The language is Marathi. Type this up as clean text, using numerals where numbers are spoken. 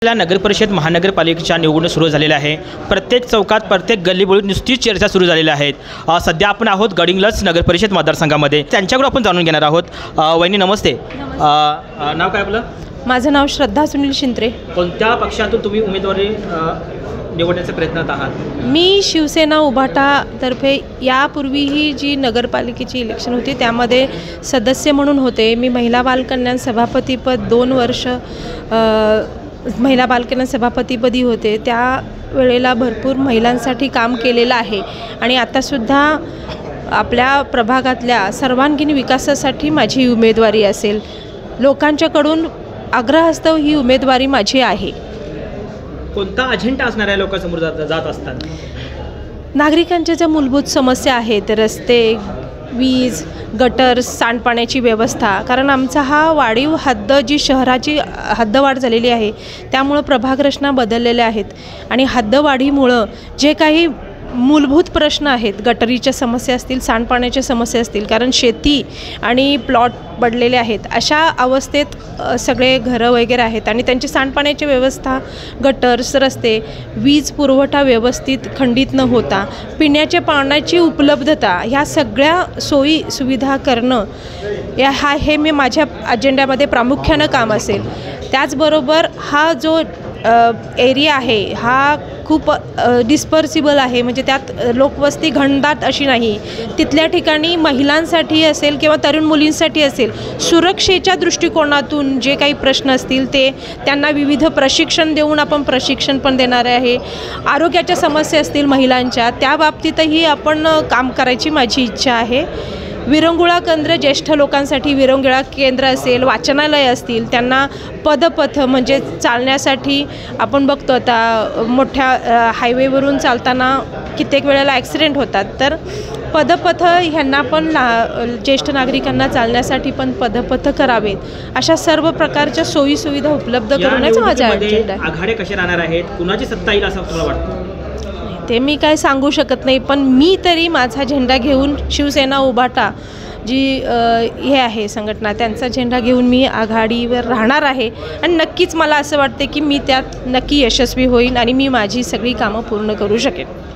नगर परिषद महानगरपालिकेच्या निवडणूक सुरू झालेल्या आहे। प्रत्येक चौकात प्रत्येक गल्लीबोळीत नुसतीच चर्चा सुरू झालेल्या आहेत। सध्या आपण आहोत गडिंग्लज नगर परिषद मतदारसंघामध्ये, त्यांच्याकडून आपण जाणून घेणार आहोत। वहिनी नमस्ते, नाव काय आपलं? माझं नाव श्रद्धा सुनील शिंत्रे। कोणत्या पक्षातून तुम्ही उमेदवारी निवडण्याच्या प्रयत्नात आहात? मी शिवसेना उभाटा तर्फे यापूर्वीही जी नगरपालिकेची इलेक्शन होती त्यामध्ये सदस्य म्हणून होते। मी महिला बालकल्याण सभापतीपद 2 वर्ष महिला बालकल्याण सभापतीपदी होते। त्या वेळेला भरपूर महिलांसाठी काम केलेलं आहे आणि आतासुद्धा आपल्या प्रभागातल्या सर्वांगीण विकासासाठी माझी उमेदवारी असेल। लोकांच्याकडून आग्रहास्तव ही उमेदवारी माझी आहे। कोणता अजेंडा असणाऱ्या लोकांसमोर जात असतात? नागरिकांच्या ज्या मूलभूत समस्या आहेत, रस्ते, वीज, गटर, सांडपाण्याची व्यवस्था, कारण आमचा हा वाढीव हद्द जी शहराची हद्दवाढ झालेली आहे त्यामुळं प्रभाग रचना बदललेल्या आहेत आणि हद्दवाढीमुळं जे काही मूलभूत प्रश्न आहेत, गटरीच्या समस्या असतील, सांडपाण्याच्या समस्या असतील, कारण शेती आणि प्लॉट पडलेले आहेत, अशा अवस्थेत सगळे घरं वगैरे आहेत आणि त्यांची सांडपाण्याची व्यवस्था, गटर्स, रस्ते, वीज पुरवठा व्यवस्थित खंडित न होता, पिण्याच्या पाण्याची उपलब्धता, ह्या सगळ्या सोयी सुविधा करणं हे मी माझ्या अजेंड्यामध्ये प्रामुख्यानं काम असेल। त्याचबरोबर हा जो एरिया आहे हा खूप डिस्पर्सिबल आहे, म्हणजे त्यात लोकवस्ती घनदाट अशी नाही। तिथल्या ठिकाणी महिलांसाठी असेल किंवा तरुण मुलींसाठी असेल, सुरक्षेच्या दृष्टिकोनातून जे काही प्रश्न असतील ते त्यांना विविध प्रशिक्षण देऊन आपण प्रशिक्षण पण देणार आहे। आरोग्याच्या समस्या असतील महिलांच्या, त्या बाबतीतही आपण काम करायची माझी इच्छा आहे। विरंगुळा केंद्र, ज्येष्ठ लोकांसाठी विरंगुळा केंद्र असेल, वाचनालय असतील, त्यांना पदपथ म्हणजे चालण्यासाठी आपण बघतो आता मोठ्या हायवेवरून चालताना कित्येक वेळेला ॲक्सिडेंट होतात, तर पदपथ ह्यांना पण ज्येष्ठ नागरिकांना चालण्यासाठी पण पदपथ करावेत, अशा सर्व प्रकारच्या सोयीसुविधा उपलब्ध करण्याचा माझा अजेंडा आहे। आघाड्या कशा राहणार आहेत, कुणाची सत्ता येईल असं तुम्हाला वाटतं? ते मी काय सांगू शकत नाही, पण मी तरी माझा झेंडा घेऊन शिवसेना उभाटा जी हे आहे संघटना, त्यांचा झेंडा घेऊन मी आघाडीवर राहणार आहे आणि नक्कीच मला असं वाटते की मी त्यात नक्की यशस्वी होईन आणि मी माझी सगळी कामं पूर्ण करू शकेन।